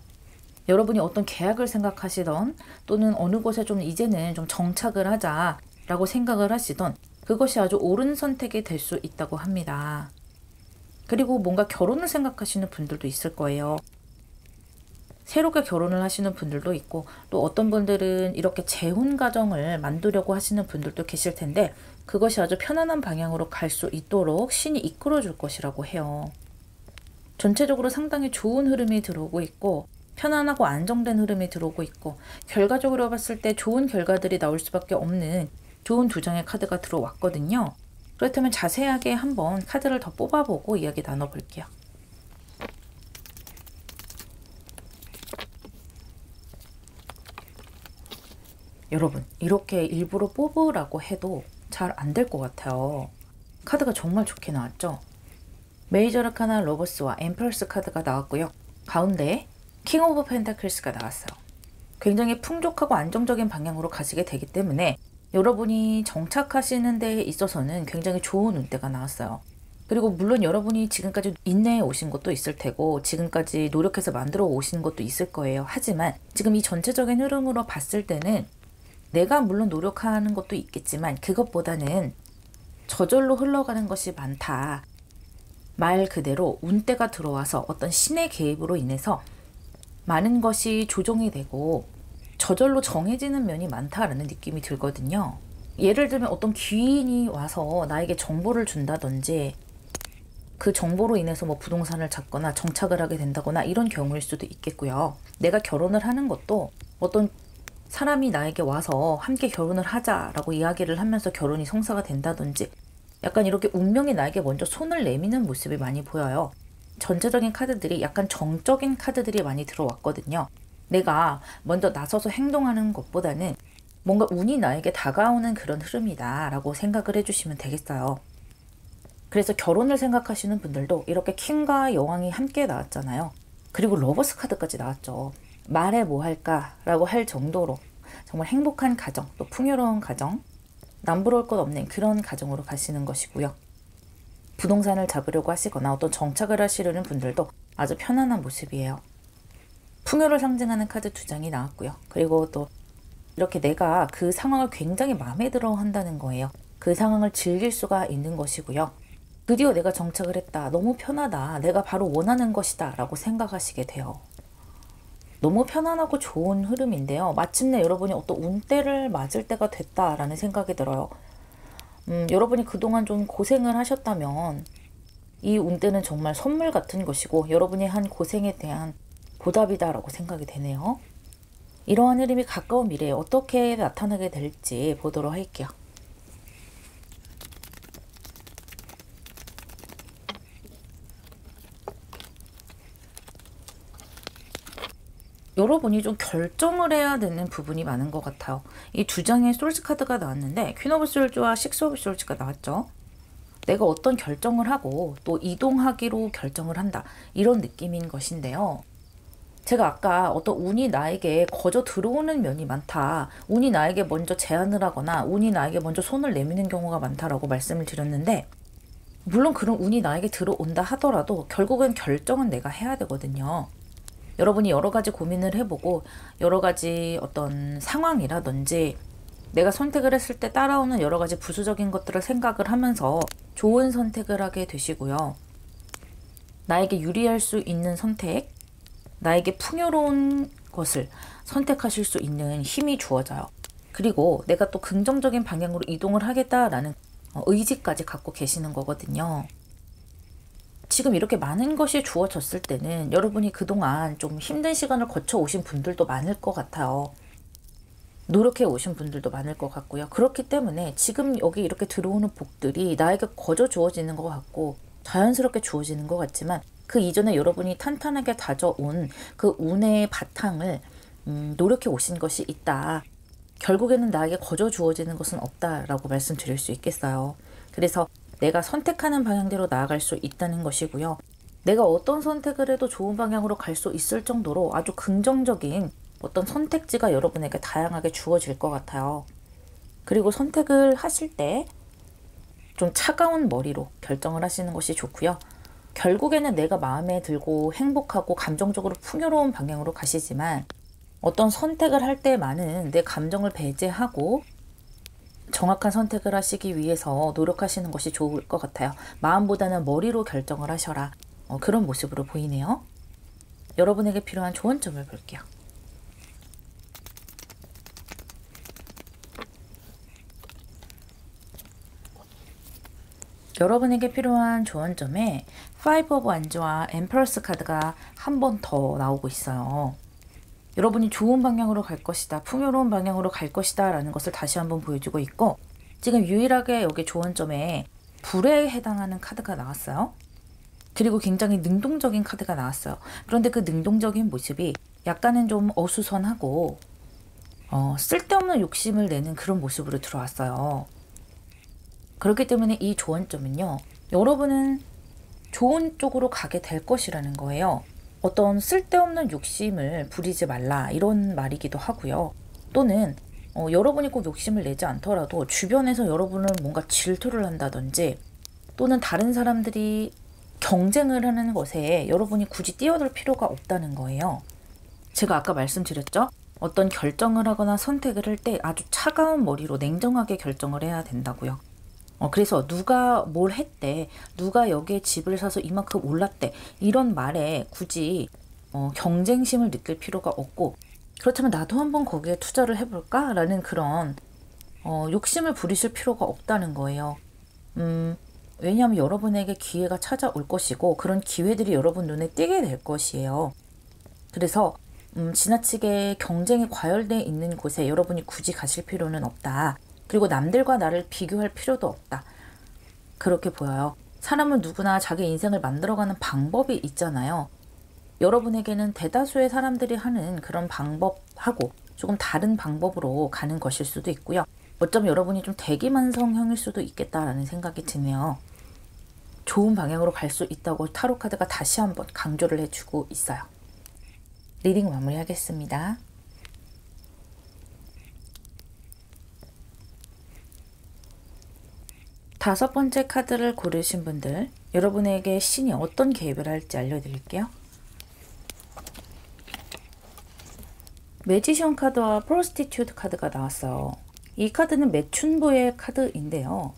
여러분이 어떤 계약을 생각하시던 또는 어느 곳에 좀 이제는 좀 정착을 하자라고 생각을 하시던 그것이 아주 옳은 선택이 될 수 있다고 합니다. 그리고 뭔가 결혼을 생각하시는 분들도 있을 거예요. 새롭게 결혼을 하시는 분들도 있고 또 어떤 분들은 이렇게 재혼 가정을 만들려고 하시는 분들도 계실 텐데 그것이 아주 편안한 방향으로 갈 수 있도록 신이 이끌어 줄 것이라고 해요. 전체적으로 상당히 좋은 흐름이 들어오고 있고 편안하고 안정된 흐름이 들어오고 있고 결과적으로 봤을 때 좋은 결과들이 나올 수밖에 없는 좋은 2장의 카드가 들어왔거든요. 그렇다면 자세하게 한번 카드를 더 뽑아보고 이야기 나눠볼게요. 여러분 이렇게 일부러 뽑으라고 해도 잘 안 될 것 같아요. 카드가 정말 좋게 나왔죠. 메이저 아카나 러버스와 엠퍼러스 카드가 나왔고요. 가운데 킹 오브 펜타클스가 나왔어요. 굉장히 풍족하고 안정적인 방향으로 가시게 되기 때문에 여러분이 정착하시는 데에 있어서는 굉장히 좋은 운대가 나왔어요. 그리고 물론 여러분이 지금까지 인내해 오신 것도 있을 테고 지금까지 노력해서 만들어 오신 것도 있을 거예요. 하지만 지금 이 전체적인 흐름으로 봤을 때는 내가 물론 노력하는 것도 있겠지만 그것보다는 저절로 흘러가는 것이 많다. 말 그대로 운대가 들어와서 어떤 신의 개입으로 인해서 많은 것이 조정이 되고 저절로 정해지는 면이 많다라는 느낌이 들거든요. 예를 들면 어떤 귀인이 와서 나에게 정보를 준다든지 그 정보로 인해서 뭐 부동산을 잡거나 정착을 하게 된다거나 이런 경우일 수도 있겠고요. 내가 결혼을 하는 것도 어떤 사람이 나에게 와서 함께 결혼을 하자라고 이야기를 하면서 결혼이 성사가 된다든지 약간 이렇게 운명이 나에게 먼저 손을 내미는 모습이 많이 보여요. 전체적인 카드들이 약간 정적인 카드들이 많이 들어왔거든요. 내가 먼저 나서서 행동하는 것보다는 뭔가 운이 나에게 다가오는 그런 흐름이다 라고 생각을 해주시면 되겠어요. 그래서 결혼을 생각하시는 분들도 이렇게 킹과 여왕이 함께 나왔잖아요. 그리고 러버스 카드까지 나왔죠. 말해 뭐 할까 라고 할 정도로 정말 행복한 가정, 또 풍요로운 가정, 남부러울 것 없는 그런 가정으로 가시는 것이고요. 부동산을 잡으려고 하시거나 어떤 정착을 하시려는 분들도 아주 편안한 모습이에요. 풍요를 상징하는 카드 2장이 나왔고요. 그리고 또 이렇게 내가 그 상황을 굉장히 마음에 들어 한다는 거예요. 그 상황을 즐길 수가 있는 것이고요. 드디어 내가 정착을 했다. 너무 편하다. 내가 바로 원하는 것이다. 라고 생각하시게 돼요. 너무 편안하고 좋은 흐름인데요. 마침내 여러분이 어떤 운때를 맞을 때가 됐다라는 생각이 들어요. 여러분이 그동안 좀 고생을 하셨다면 이 운때는 정말 선물 같은 것이고 여러분이 한 고생에 대한 보답이다라고 생각이 되네요. 이러한 흐름이 가까운 미래에 어떻게 나타나게 될지 보도록 할게요. 여러분이 좀 결정을 해야 되는 부분이 많은 것 같아요. 이 2장의 솔즈 카드가 나왔는데 퀸 오브 솔즈와 식스 오브 솔즈가 나왔죠. 내가 어떤 결정을 하고 또 이동하기로 결정을 한다. 이런 느낌인 것인데요. 제가 아까 어떤 운이 나에게 거저 들어오는 면이 많다. 운이 나에게 먼저 제안을 하거나 운이 나에게 먼저 손을 내미는 경우가 많다라고 말씀을 드렸는데 물론 그런 운이 나에게 들어온다 하더라도 결국은 결정은 내가 해야 되거든요. 여러분이 여러 가지 고민을 해보고 여러 가지 어떤 상황이라든지 내가 선택을 했을 때 따라오는 여러 가지 부수적인 것들을 생각을 하면서 좋은 선택을 하게 되시고요. 나에게 유리할 수 있는 선택, 나에게 풍요로운 것을 선택하실 수 있는 힘이 주어져요. 그리고 내가 또 긍정적인 방향으로 이동을 하겠다라는 의지까지 갖고 계시는 거거든요. 지금 이렇게 많은 것이 주어졌을 때는 여러분이 그동안 좀 힘든 시간을 거쳐 오신 분들도 많을 것 같아요. 노력해 오신 분들도 많을 것 같고요. 그렇기 때문에 지금 여기 이렇게 들어오는 복들이 나에게 거저 주어지는 것 같고 자연스럽게 주어지는 것 같지만 그 이전에 여러분이 탄탄하게 다져온 그 운의 바탕을 노력해 오신 것이 있다. 결국에는 나에게 거저 주어지는 것은 없다라고 말씀드릴 수 있겠어요. 그래서 내가 선택하는 방향대로 나아갈 수 있다는 것이고요. 내가 어떤 선택을 해도 좋은 방향으로 갈 수 있을 정도로 아주 긍정적인 어떤 선택지가 여러분에게 다양하게 주어질 것 같아요. 그리고 선택을 하실 때 좀 차가운 머리로 결정을 하시는 것이 좋고요. 결국에는 내가 마음에 들고 행복하고 감정적으로 풍요로운 방향으로 가시지만 어떤 선택을 할 때만은 내 감정을 배제하고 정확한 선택을 하시기 위해서 노력하시는 것이 좋을 것 같아요. 마음보다는 머리로 결정을 하셔라. 그런 모습으로 보이네요. 여러분에게 필요한 조언점을 볼게요. 여러분에게 필요한 조언점에 5 오브 완즈와 엠퍼러스 카드가 한 번 더 나오고 있어요. 여러분이 좋은 방향으로 갈 것이다, 풍요로운 방향으로 갈 것이다 라는 것을 다시 한번 보여주고 있고 지금 유일하게 여기 조언점에 불에 해당하는 카드가 나왔어요. 그리고 굉장히 능동적인 카드가 나왔어요. 그런데 그 능동적인 모습이 약간은 좀 어수선하고 쓸데없는 욕심을 내는 그런 모습으로 들어왔어요. 그렇기 때문에 이 조언점은요. 여러분은 좋은 쪽으로 가게 될 것이라는 거예요. 어떤 쓸데없는 욕심을 부리지 말라 이런 말이기도 하고요. 또는 여러분이 꼭 욕심을 내지 않더라도 주변에서 여러분을 뭔가 질투를 한다든지 또는 다른 사람들이 경쟁을 하는 것에 여러분이 굳이 뛰어들 필요가 없다는 거예요. 제가 아까 말씀드렸죠? 어떤 결정을 하거나 선택을 할 때 아주 차가운 머리로 냉정하게 결정을 해야 된다고요. 그래서 누가 뭘 했대, 누가 여기에 집을 사서 이만큼 올랐대 이런 말에 굳이 경쟁심을 느낄 필요가 없고, 그렇다면 나도 한번 거기에 투자를 해볼까? 라는 그런 욕심을 부리실 필요가 없다는 거예요. 왜냐하면 여러분에게 기회가 찾아올 것이고 그런 기회들이 여러분 눈에 띄게 될 것이에요. 그래서 지나치게 경쟁이 과열되어 있는 곳에 여러분이 굳이 가실 필요는 없다. 그리고 남들과 나를 비교할 필요도 없다. 그렇게 보여요. 사람은 누구나 자기 인생을 만들어가는 방법이 있잖아요. 여러분에게는 대다수의 사람들이 하는 그런 방법하고 조금 다른 방법으로 가는 것일 수도 있고요. 어쩌면 여러분이 좀 대기만성형일 수도 있겠다라는 생각이 드네요. 좋은 방향으로 갈 수 있다고 타로카드가 다시 한번 강조를 해주고 있어요. 리딩 마무리하겠습니다. 다섯 번째 카드를 고르신 분들, 여러분에게 신이 어떤 개입을 할지 알려드릴게요. 매지션 카드와 프로스티튜트 카드가 나왔어요. 이 카드는 매춘부의 카드인데요.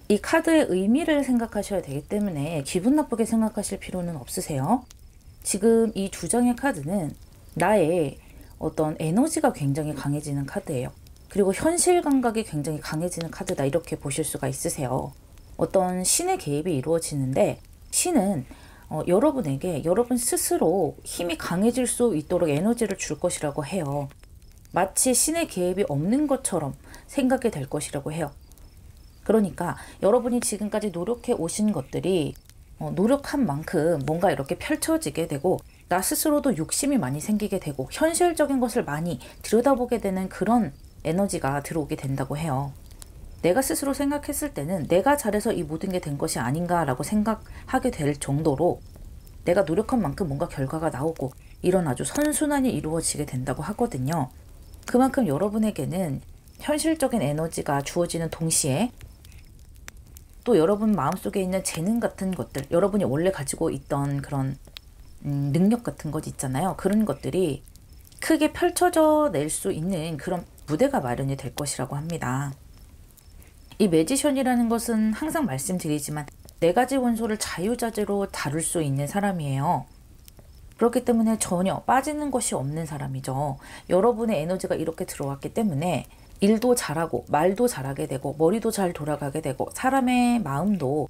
이 카드의 의미를 생각하셔야 되기 때문에 기분 나쁘게 생각하실 필요는 없으세요. 지금 이 두 장의 카드는 나의 어떤 에너지가 굉장히 강해지는 카드예요. 그리고 현실 감각이 굉장히 강해지는 카드다, 이렇게 보실 수가 있으세요. 어떤 신의 개입이 이루어지는데, 신은 여러분에게 여러분 스스로 힘이 강해질 수 있도록 에너지를 줄 것이라고 해요. 마치 신의 개입이 없는 것처럼 생각이 될 것이라고 해요. 그러니까 여러분이 지금까지 노력해 오신 것들이 노력한 만큼 뭔가 이렇게 펼쳐지게 되고, 나 스스로도 욕심이 많이 생기게 되고 현실적인 것을 많이 들여다보게 되는 그런 에너지가 들어오게 된다고 해요. 내가 스스로 생각했을 때는 내가 잘해서 이 모든 게 된 것이 아닌가라고 생각하게 될 정도로 내가 노력한 만큼 뭔가 결과가 나오고 이런 아주 선순환이 이루어지게 된다고 하거든요. 그만큼 여러분에게는 현실적인 에너지가 주어지는 동시에 또 여러분 마음속에 있는 재능 같은 것들, 여러분이 원래 가지고 있던 그런 능력 같은 것 있잖아요. 그런 것들이 크게 펼쳐져 낼 수 있는 그런 무대가 마련이 될 것이라고 합니다. 이 매지션이라는 것은 항상 말씀드리지만 4가지 원소를 자유자재로 다룰 수 있는 사람이에요. 그렇기 때문에 전혀 빠지는 것이 없는 사람이죠. 여러분의 에너지가 이렇게 들어왔기 때문에 일도 잘하고 말도 잘하게 되고 머리도 잘 돌아가게 되고 사람의 마음도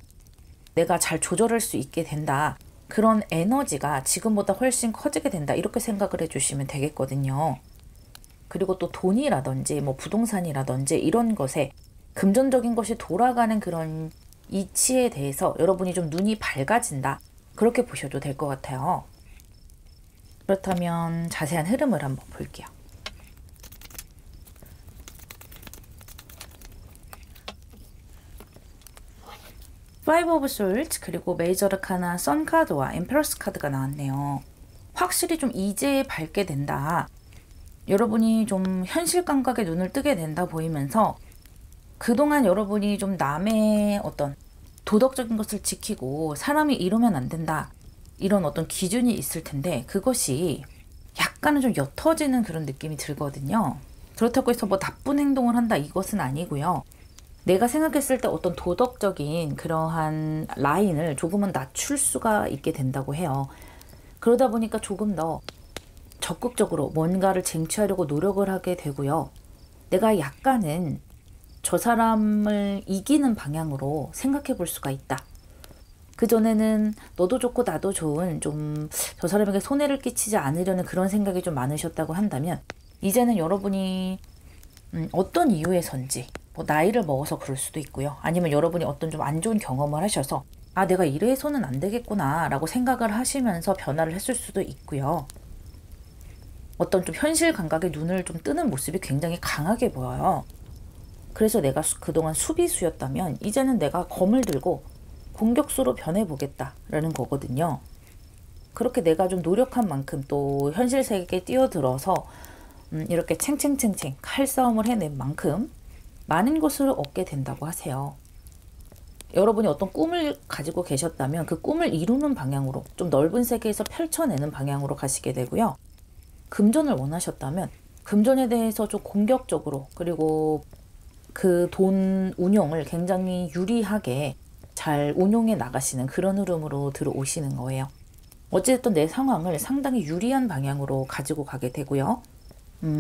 내가 잘 조절할 수 있게 된다. 그런 에너지가 지금보다 훨씬 커지게 된다. 이렇게 생각을 해주시면 되겠거든요. 그리고 또 돈이라든지 뭐 부동산이라든지 이런 것에 금전적인 것이 돌아가는 그런 이치에 대해서 여러분이 좀 눈이 밝아진다. 그렇게 보셔도 될 것 같아요. 그렇다면 자세한 흐름을 한번 볼게요. 파이브 오브 솔츠, 그리고 메이저 아르카나 선 카드와 엠페러스 카드가 나왔네요. 확실히 좀 이제 밝게 된다. 여러분이 좀 현실 감각에 눈을 뜨게 된다 보이면서 그동안 여러분이 좀 남의 어떤 도덕적인 것을 지키고 사람이 이러면 안 된다. 이런 어떤 기준이 있을 텐데 그것이 약간은 좀 옅어지는 그런 느낌이 들거든요. 그렇다고 해서 뭐 나쁜 행동을 한다 이것은 아니고요. 내가 생각했을 때 어떤 도덕적인 그러한 라인을 조금은 낮출 수가 있게 된다고 해요. 그러다 보니까 조금 더 적극적으로 뭔가를 쟁취하려고 노력을 하게 되고요. 내가 약간은 저 사람을 이기는 방향으로 생각해 볼 수가 있다. 그전에는 너도 좋고 나도 좋은 좀 저 사람에게 손해를 끼치지 않으려는 그런 생각이 좀 많으셨다고 한다면 이제는 여러분이 어떤 이유에선지 뭐 나이를 먹어서 그럴 수도 있고요. 아니면 여러분이 어떤 좀 안 좋은 경험을 하셔서 아 내가 이래서는 안 되겠구나 라고 생각을 하시면서 변화를 했을 수도 있고요. 어떤 좀 현실 감각에 눈을 좀 뜨는 모습이 굉장히 강하게 보여요. 그래서 내가 그동안 수비수였다면 이제는 내가 검을 들고 공격수로 변해보겠다라는 거거든요. 그렇게 내가 좀 노력한 만큼 또 현실 세계에 뛰어들어서 이렇게 챙챙챙챙 칼싸움을 해낸 만큼 많은 것을 얻게 된다고 하세요. 여러분이 어떤 꿈을 가지고 계셨다면 그 꿈을 이루는 방향으로 좀 넓은 세계에서 펼쳐내는 방향으로 가시게 되고요. 금전을 원하셨다면 금전에 대해서 좀 공격적으로 그리고 그 돈 운용을 굉장히 유리하게 잘 운용해 나가시는 그런 흐름으로 들어오시는 거예요. 어쨌든 내 상황을 상당히 유리한 방향으로 가지고 가게 되고요.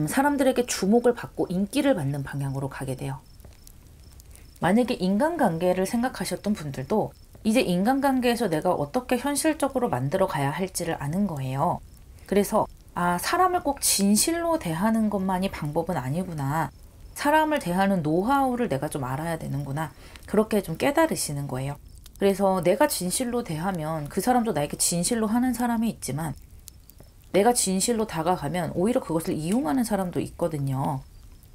사람들에게 주목을 받고 인기를 받는 방향으로 가게 돼요. 만약에 인간관계를 생각하셨던 분들도 이제 인간관계에서 내가 어떻게 현실적으로 만들어 가야 할지를 아는 거예요. 그래서 사람을 꼭 진실로 대하는 것만이 방법은 아니구나. 사람을 대하는 노하우를 내가 좀 알아야 되는구나. 그렇게 좀 깨달으시는 거예요. 그래서 내가 진실로 대하면 그 사람도 나에게 진실로 하는 사람이 있지만 내가 진실로 다가가면 오히려 그것을 이용하는 사람도 있거든요.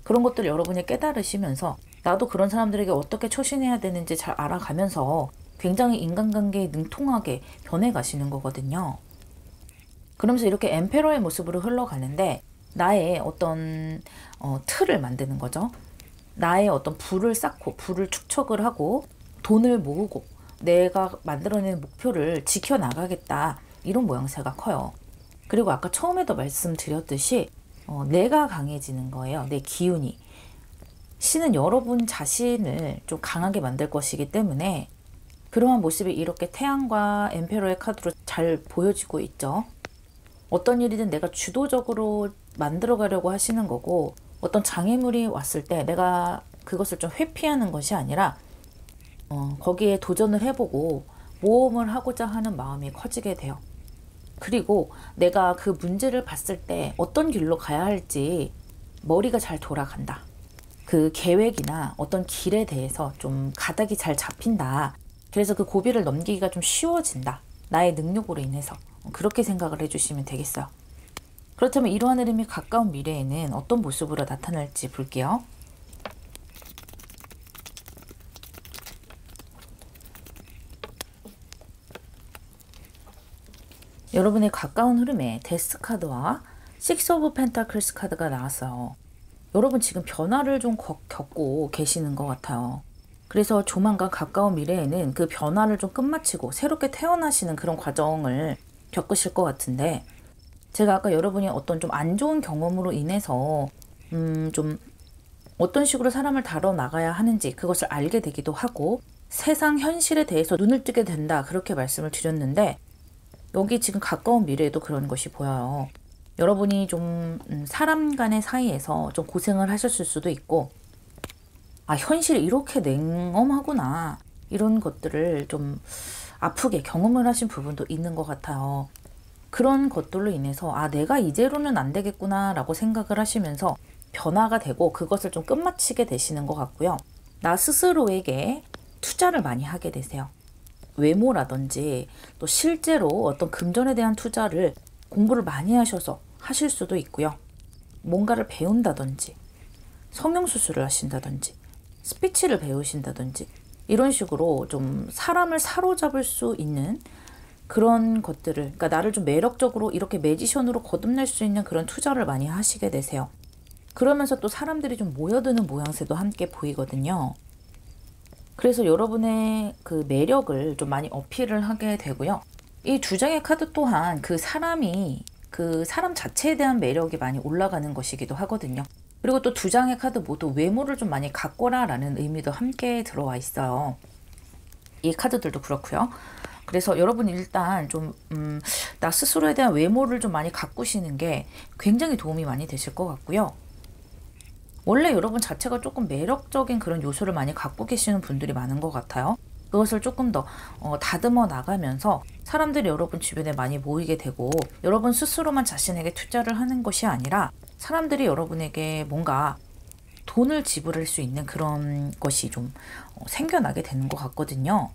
그런 것들 여러분이 깨달으시면서 나도 그런 사람들에게 어떻게 처신해야 되는지 잘 알아가면서 굉장히 인간관계에 능통하게 변해가시는 거거든요. 그러면서 이렇게 엠페러의 모습으로 흘러가는데 나의 어떤 틀을 만드는 거죠. 나의 어떤 부를 쌓고 부를 축적을 하고 돈을 모으고 내가 만들어낸 목표를 지켜나가겠다. 이런 모양새가 커요. 그리고 아까 처음에도 말씀드렸듯이 내가 강해지는 거예요. 내 기운이. 신은 여러분 자신을 좀 강하게 만들 것이기 때문에 그러한 모습이 이렇게 태양과 엠페러의 카드로 잘 보여지고 있죠. 어떤 일이든 내가 주도적으로 만들어 가려고 하시는 거고 어떤 장애물이 왔을 때 내가 그것을 좀 회피하는 것이 아니라 거기에 도전을 해보고 모험을 하고자 하는 마음이 커지게 돼요. 그리고 내가 그 문제를 봤을 때 어떤 길로 가야 할지 머리가 잘 돌아간다. 그 계획이나 어떤 길에 대해서 좀 가닥이 잘 잡힌다. 그래서 그 고비를 넘기기가 좀 쉬워진다. 나의 능력으로 인해서. 그렇게 생각을 해주시면 되겠어요. 그렇다면 이러한 흐름이 가까운 미래에는 어떤 모습으로 나타날지 볼게요. 여러분의 가까운 흐름에 데스 카드와 식스 오브 펜타클스 카드가 나왔어요. 여러분 지금 변화를 좀 겪고 계시는 것 같아요. 그래서 조만간 가까운 미래에는 그 변화를 좀 끝마치고 새롭게 태어나시는 그런 과정을 겪으실 것 같은데 제가 아까 여러분이 어떤 좀 안 좋은 경험으로 인해서 좀 어떤 식으로 사람을 다뤄 나가야 하는지 그것을 알게 되기도 하고 세상 현실에 대해서 눈을 뜨게 된다 그렇게 말씀을 드렸는데 여기 지금 가까운 미래에도 그런 것이 보여요. 여러분이 좀 사람 간의 사이에서 좀 고생을 하셨을 수도 있고 현실이 이렇게 냉엄하구나 이런 것들을 좀 아프게 경험을 하신 부분도 있는 것 같아요. 그런 것들로 인해서 내가 이대로는 안 되겠구나 라고 생각을 하시면서 변화가 되고 그것을 좀 끝마치게 되시는 것 같고요. 나 스스로에게 투자를 많이 하게 되세요. 외모라든지 또 실제로 어떤 금전에 대한 투자를 공부를 많이 하셔서 하실 수도 있고요. 뭔가를 배운다든지 성형수술을 하신다든지 스피치를 배우신다든지 이런 식으로 좀 사람을 사로잡을 수 있는 그런 것들을 그러니까 나를 좀 매력적으로 이렇게 매지션으로 거듭낼 수 있는 그런 투자를 많이 하시게 되세요. 그러면서 또 사람들이 좀 모여드는 모양새도 함께 보이거든요. 그래서 여러분의 그 매력을 좀 많이 어필을 하게 되고요. 이 두 장의 카드 또한 그 사람 자체에 대한 매력이 많이 올라가는 것이기도 하거든요. 그리고 또 두 장의 카드 모두 외모를 좀 많이 갖거라 라는 의미도 함께 들어와 있어요. 이 카드들도 그렇고요. 그래서 여러분 일단 좀 나 스스로에 대한 외모를 좀 많이 가꾸시는 게 굉장히 도움이 많이 되실 것 같고요. 원래 여러분 자체가 조금 매력적인 그런 요소를 많이 갖고 계시는 분들이 많은 것 같아요. 그것을 조금 더 다듬어 나가면서 사람들이 여러분 주변에 많이 모이게 되고 여러분 스스로만 자신에게 투자를 하는 것이 아니라 사람들이 여러분에게 뭔가 돈을 지불할 수 있는 그런 것이 좀 생겨나게 되는 것 같거든요.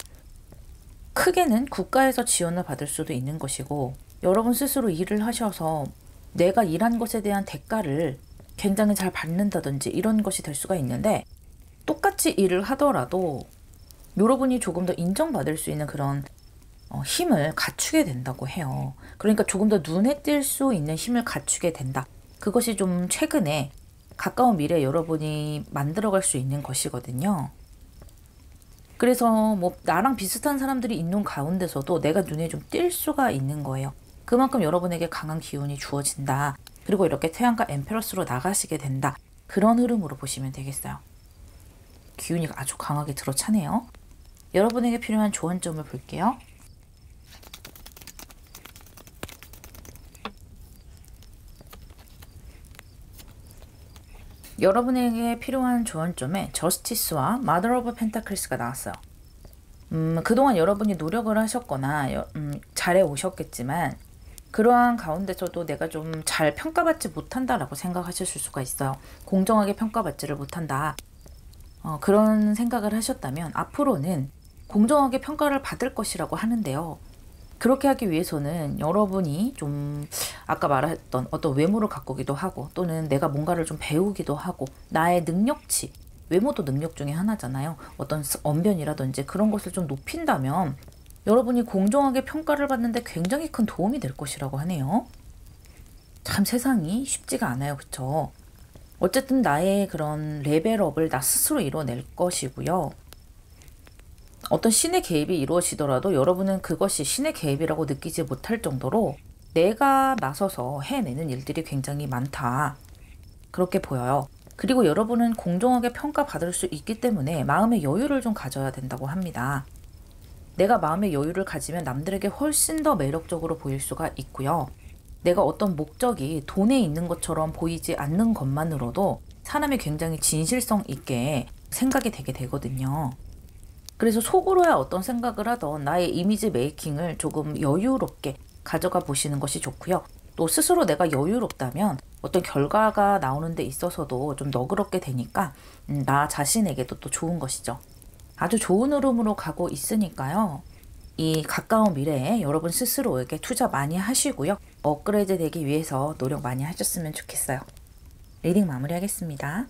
크게는 국가에서 지원을 받을 수도 있는 것이고 여러분 스스로 일을 하셔서 내가 일한 것에 대한 대가를 굉장히 잘 받는다든지 이런 것이 될 수가 있는데 똑같이 일을 하더라도 여러분이 조금 더 인정받을 수 있는 그런 힘을 갖추게 된다고 해요. 그러니까 조금 더 눈에 띌 수 있는 힘을 갖추게 된다. 그것이 좀 최근에 가까운 미래에 여러분이 만들어갈 수 있는 것이거든요. 그래서 뭐 나랑 비슷한 사람들이 있는 가운데서도 내가 눈에 좀 띌 수가 있는 거예요. 그만큼 여러분에게 강한 기운이 주어진다. 그리고 이렇게 태양과 엠페러스로 나가시게 된다. 그런 흐름으로 보시면 되겠어요. 기운이 아주 강하게 들어차네요. 여러분에게 필요한 조언점을 볼게요. 여러분에게 필요한 조언점에 저스티스와 마더 오브 펜타클스가 나왔어요. 그동안 여러분이 노력을 하셨거나 잘해 오셨겠지만 그러한 가운데서도 내가 좀 잘 평가받지 못한다라고 생각하실 수가 있어요. 공정하게 평가받지를 못한다. 그런 생각을 하셨다면 앞으로는 공정하게 평가를 받을 것이라고 하는데요. 그렇게 하기 위해서는 여러분이 좀 아까 말했던 어떤 외모를 가꾸기도 하고 또는 내가 뭔가를 좀 배우기도 하고 나의 능력치, 외모도 능력 중에 하나잖아요. 어떤 언변이라든지 그런 것을 좀 높인다면 여러분이 공정하게 평가를 받는데 굉장히 큰 도움이 될 것이라고 하네요. 참 세상이 쉽지가 않아요. 그쵸? 어쨌든 나의 그런 레벨업을 나 스스로 이뤄낼 것이고요. 어떤 신의 개입이 이루어지더라도 여러분은 그것이 신의 개입이라고 느끼지 못할 정도로 내가 나서서 해내는 일들이 굉장히 많다. 그렇게 보여요. 그리고 여러분은 공정하게 평가받을 수 있기 때문에 마음의 여유를 좀 가져야 된다고 합니다. 내가 마음의 여유를 가지면 남들에게 훨씬 더 매력적으로 보일 수가 있고요. 내가 어떤 목적이 돈에 있는 것처럼 보이지 않는 것만으로도 사람이 굉장히 진실성 있게 생각이 되게 되거든요. 그래서 속으로야 어떤 생각을 하던 나의 이미지 메이킹을 조금 여유롭게 가져가 보시는 것이 좋고요. 또 스스로 내가 여유롭다면 어떤 결과가 나오는 데 있어서도 좀 너그럽게 되니까 나 자신에게도 또 좋은 것이죠. 아주 좋은 흐름으로 가고 있으니까요. 이 가까운 미래에 여러분 스스로에게 투자 많이 하시고요. 업그레이드 되기 위해서 노력 많이 하셨으면 좋겠어요. 리딩 마무리하겠습니다.